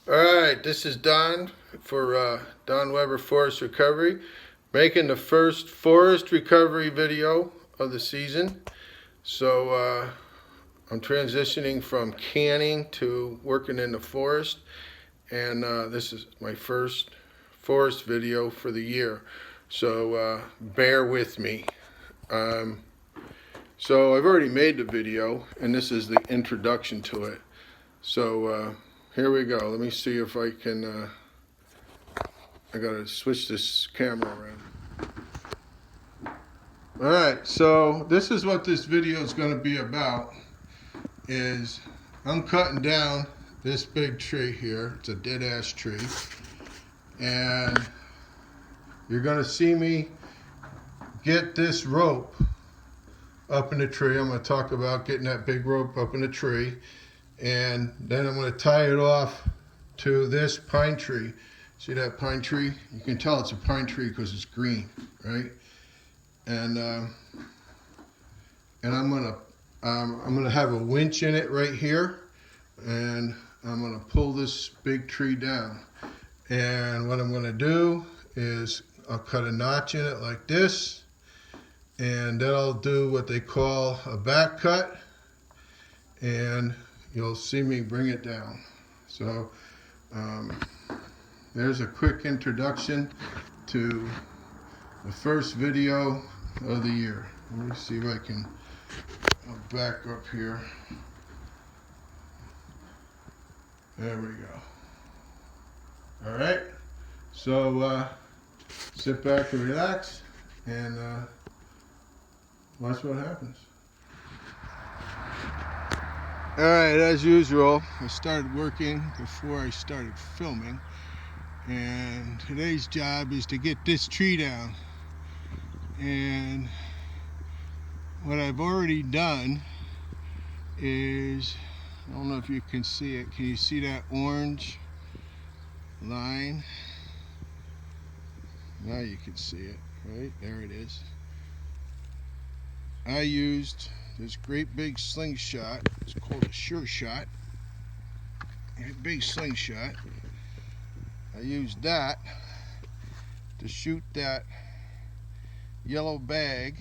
Alright, this is Don for Don Weber Forest Recovery, making the first forest recovery video of the season. So I'm transitioning from canning to working in the forest, and this is my first forest video for the year. So bear with me. Um, so I've already made the video, and this is the introduction to it. So here we go. Let me see if I can. I gotta switch this camera around. Alright, so this is what this video is going to be about. Is I'm cutting down this big tree here. It's a dead ass tree. And you're going to see me get this rope up in the tree. I'm going to talk about getting that big rope up in the tree. And then I'm going to tie it off to this pine tree. See that pine tree? You can tell it's a pine tree because it's green, right? And I'm gonna have a winch in it right here, and I'm gonna pull this big tree down. And what I'm gonna do is I'll cut a notch in it like this, and then I'll do what they call a back cut, and you'll see me bring it down. So there's a quick introduction to the first video of the year. Let me see if I can back up here. There we go. All right. So sit back and relax and watch what happens. All right, as usual, I started working before I started filming, and today's job is to get this tree down. And what I've already done is, I don't know if you can see it. Can you see that orange line? Now you can see it, right? There it is. I used this great big slingshot. It's called a Sure Shot. A big slingshot. I used that to shoot that yellow bag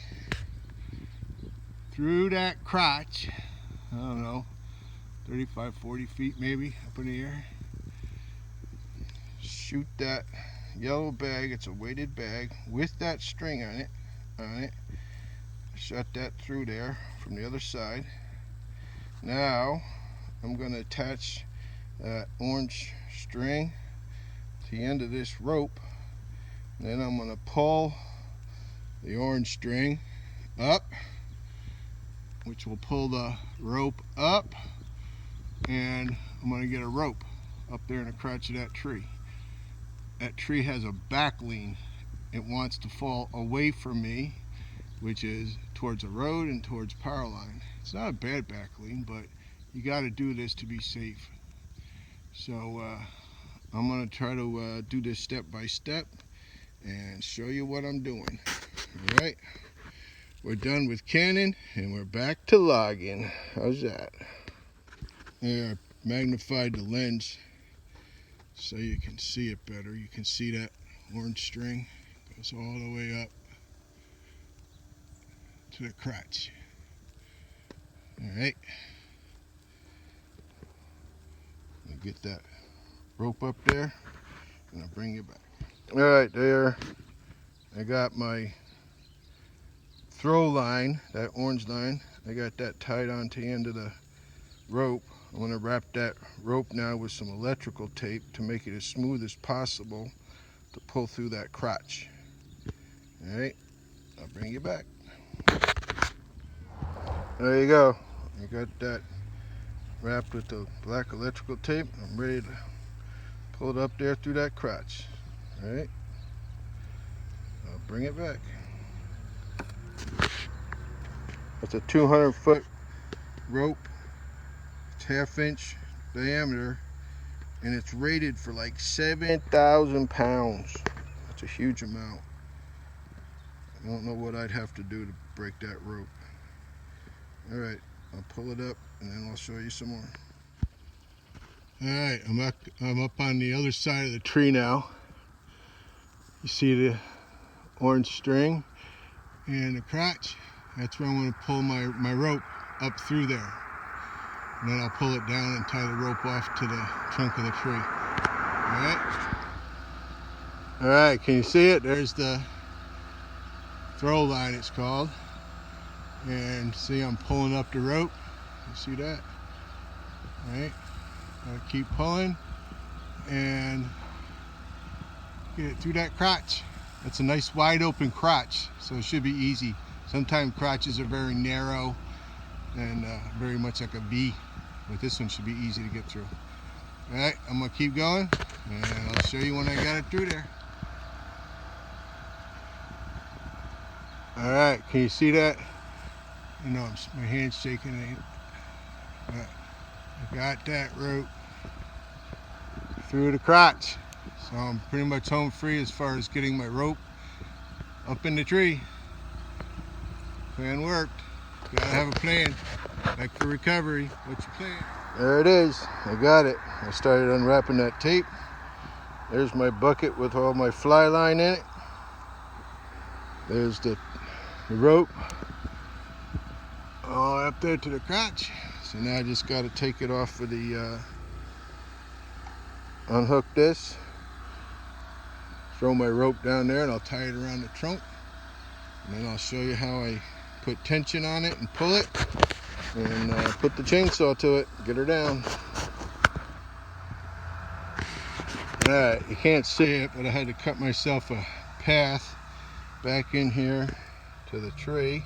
through that crotch. I don't know, 35, 40 feet maybe up in the air. Shoot that yellow bag. It's a weighted bag with that string on it. Shot that through there from the other side. Now I'm going to attach that orange string to the end of this rope. Then I'm going to pull the orange string up, which will pull the rope up, and I'm going to get a rope up there in the crotch of that tree. That tree has a back lean. It wants to fall away from me, which is towards a road and towards power line. It's not a bad back lean, but you got to do this to be safe. So I'm going to try to do this step by step and show you what I'm doing. All right, we're done with canning and we're back to logging. How's that? There, I magnified the lens so you can see it better. You can see that orange string goes all the way up to the crotch. All right, I'll get that rope up there and I'll bring you back. All right, there I got my throw line, that orange line. I got that tied onto the end of the rope. I'm going to wrap that rope now with some electrical tape to make it as smooth as possible to pull through that crotch. All right, I'll bring you back. There you go. I got that wrapped with the black electrical tape. I'm ready to pull it up there through that crotch. All right, I'll bring it back. It's a 200-foot rope. It's 1/2 inch diameter, and it's rated for like 7,000 pounds. That's a huge amount. I don't know what I'd have to do to break that rope. All right, I'll pull it up and then I'll show you some more. Alright, I'm up on the other side of the tree now. You see the orange string and the crotch? That's where I'm going to pull my rope up through there. And then I'll pull it down and tie the rope off to the trunk of the tree. Alright? Alright, can you see it? There's the throw line, it's called. And see, I'm pulling up the rope. You see that? Alright? I'll keep pulling and get it through that crotch. That's a nice wide open crotch, so it should be easy. Sometimes crotches are very narrow and very much like a V, but this one should be easy to get through. Alright, I'm going to keep going and I'll show you when I got it through there. Alright, can you see that? You know, my hand's shaking. But I got that rope through the crotch. So I'm pretty much home free as far as getting my rope up in the tree. Plan worked. Gotta have a plan. Like for recovery, what's your plan? There it is. I got it. I started unwrapping that tape. There's my bucket with all my fly line in it. There's the rope all up there to the crotch. So now I just got to take it off of the unhook this, throw my rope down there, and I'll tie it around the trunk, and then I'll show you how I put tension on it and pull it and put the chainsaw to it, get her down. Alright, you can't see it, but I had to cut myself a path back in here to the tree,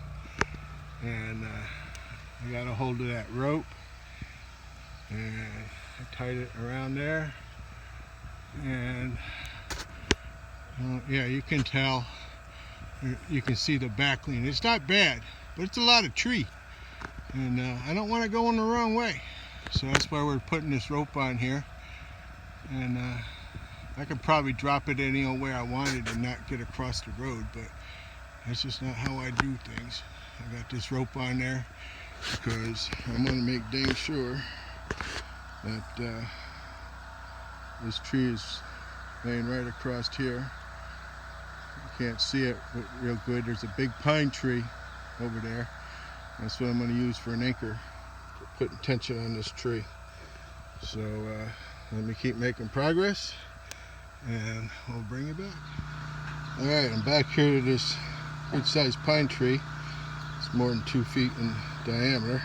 and I got a hold of that rope and I tied it around there, and yeah, you can tell, you can see the back lean. It's not bad, but it's a lot of tree, and I don't want to go in the wrong way, so that's why we're putting this rope on here. And I could probably drop it any old way I wanted and not get across the road, but that's just not how I do things. I got this rope on there because I'm going to make dang sure that this tree is laying right across here. You can't see it real good. There's a big pine tree over there. That's what I'm going to use for an anchor, for putting tension on this tree. So let me keep making progress and we'll bring you back. Alright, I'm back here to this good sized pine tree. It's more than 2 feet in diameter.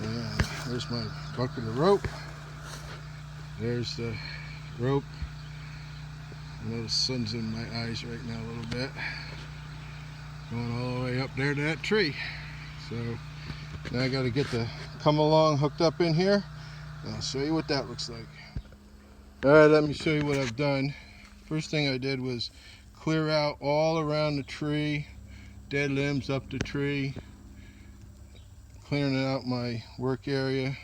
And there's my bucket of rope. There's the rope. I know the sun's in my eyes right now a little bit. Going all the way up there to that tree. So now I got to get the come along hooked up in here. And I'll show you what that looks like. Alright, let me show you what I've done. First thing I did was clear out all around the tree, dead limbs up the tree, clearing out my work area.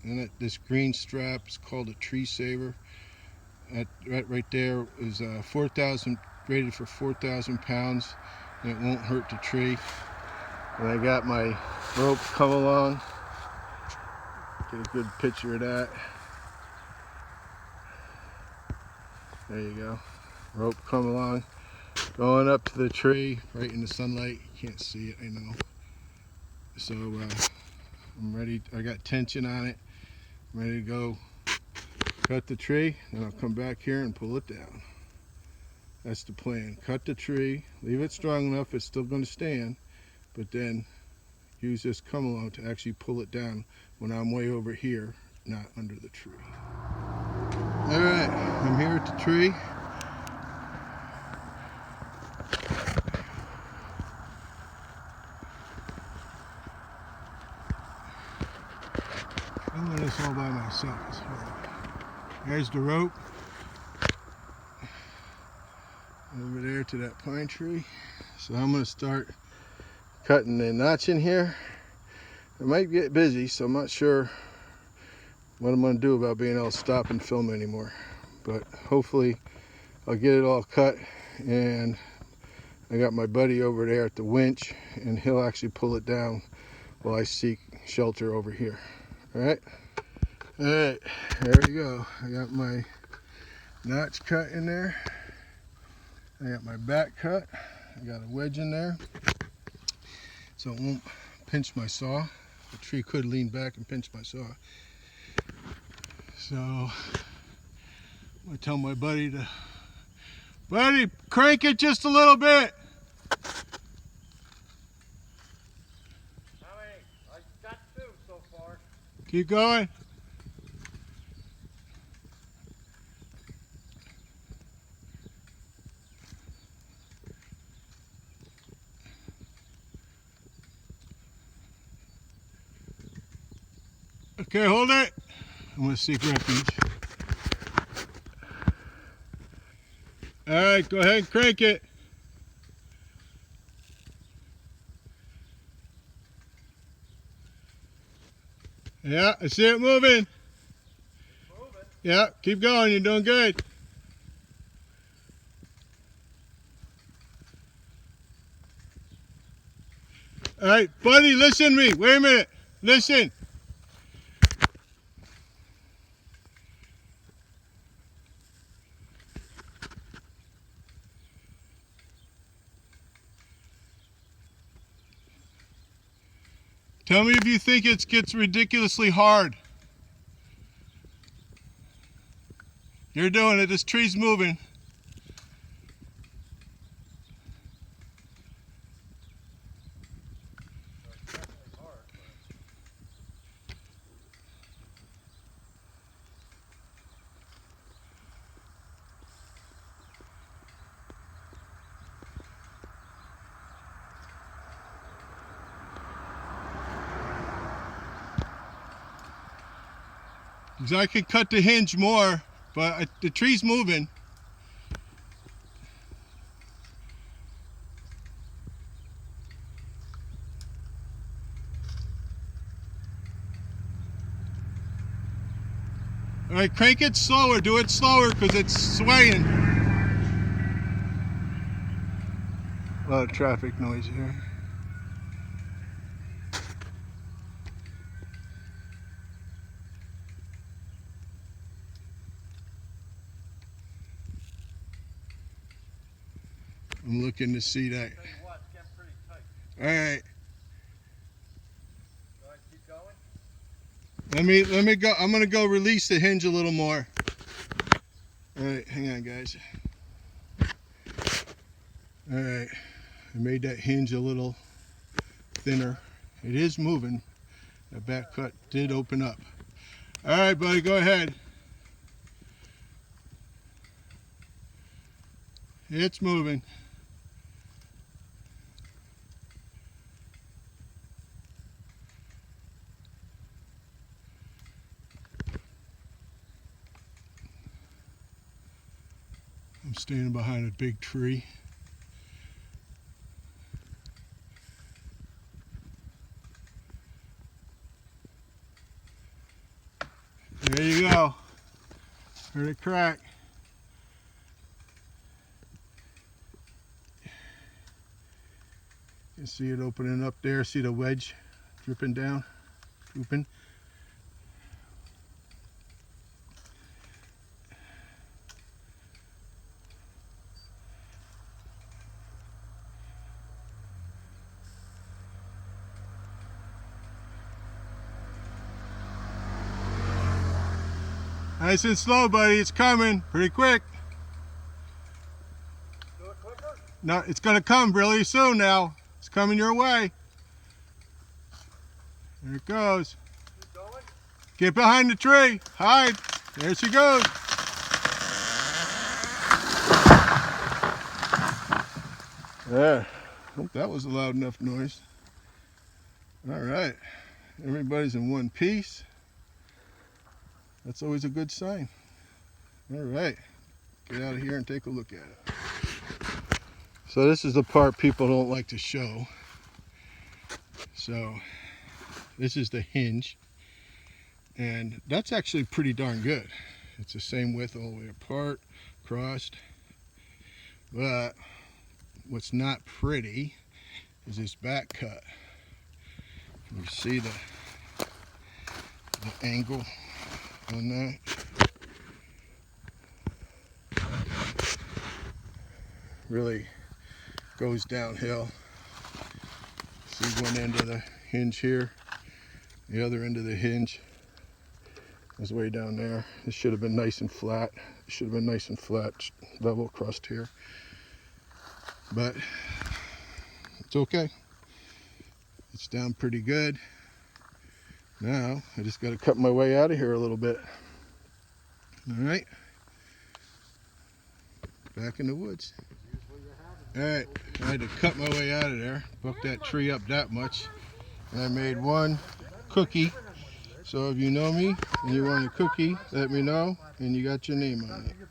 And this green strap is called a tree saver. Right there is 4,000, rated for 4,000 pounds, and it won't hurt the tree. And I got my rope come along. Get a good picture of that. There you go. Rope come along, going up to the tree, right in the sunlight. You can't see it, I know. So I'm ready. I got tension on it. I'm ready to go cut the tree, and I'll come back here and pull it down. That's the plan. Cut the tree, leave it strong enough, it's still going to stand, but then use this come along to actually pull it down when I'm way over here, not under the tree. Alright, I'm here at the tree. I'm doing this all by myself. There's the rope. Over there to that pine tree. So I'm going to start cutting the notch in here. It might get busy, so I'm not sure what I'm going to do about being able to stop and film anymore. But hopefully I'll get it all cut, and I got my buddy over there at the winch, and he'll actually pull it down while I seek shelter over here. All right. Alright, there we go. I got my notch cut in there. I got my back cut. I got a wedge in there so it won't pinch my saw. The tree could lean back and pinch my saw. So I'm gonna tell my buddy to, buddy, crank it just a little bit. How many? I got 2 so far. Keep going. Okay, hold it. I'm gonna seek refuge. All right, go ahead and crank it. Yeah, I see it moving. Yeah, keep going. You're doing good. All right, buddy, listen to me. Wait a minute. Listen. Tell me if you think it gets ridiculously hard. You're doing it. This tree's moving. Because I could cut the hinge more, but the tree's moving. All right, crank it slower. Do it slower because it's swaying. A lot of traffic noise here. I'm looking to see that. Tell you what, it's getting pretty tight. All right. Do I keep going? Let me go. I'm gonna go release the hinge a little more. All right, hang on, guys. All right, I made that hinge a little thinner. It is moving. That back cut did open up. All right, buddy, go ahead. It's moving. I'm standing behind a big tree. There you go. Heard it crack. You see it opening up there. See the wedge dripping down, drooping. Nice and slow, buddy. It's coming pretty quick. Do it quicker? No, it's going to come really soon now. It's coming your way. There it goes. Keep going? Get behind the tree. Hide. There she goes. There. Hope that was a loud enough noise. All right. Everybody's in one piece. That's always a good sign. All right. Get out of here and take a look at it. So this is the part people don't like to show. So this is the hinge. And that's actually pretty darn good. It's the same width all the way apart, crossed. But what's not pretty is this back cut. You see the angle on that. Really goes downhill. See one end of the hinge here, the other end of the hinge is way down there. This should have been nice and flat. It should have been nice and flat, level crust here. But it's okay. It's down pretty good. Now I just got to cut my way out of here a little bit. All right, back in the woods. All right, I had to cut my way out of there. Buck that tree up that much, and I made one cookie. So if you know me and you want a cookie, let me know, and you got your name on it.